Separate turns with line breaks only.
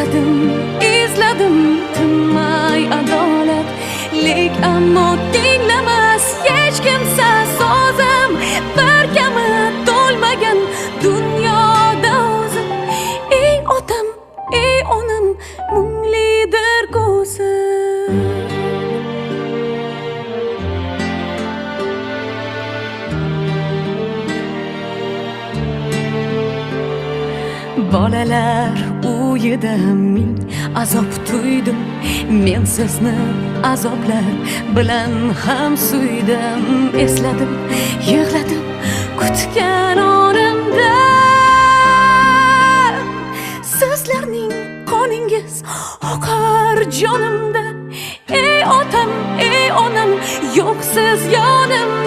istadim, izladim tinmay adolat, lek ammo tinglamas hech kimsa so'zim, bir kami to'lmagan dunyoda o'zim. Ey otam, ey onam, munglidir ko'zim. Bolalar uyida ming azob tuydim, men sizni azoblar bilan ham suydim. Esladim, yig'ladim kutgan onimda, sizlarning qoningiz oqar jonimda. Ey otam, ey onam, yo'qsiz yonimda.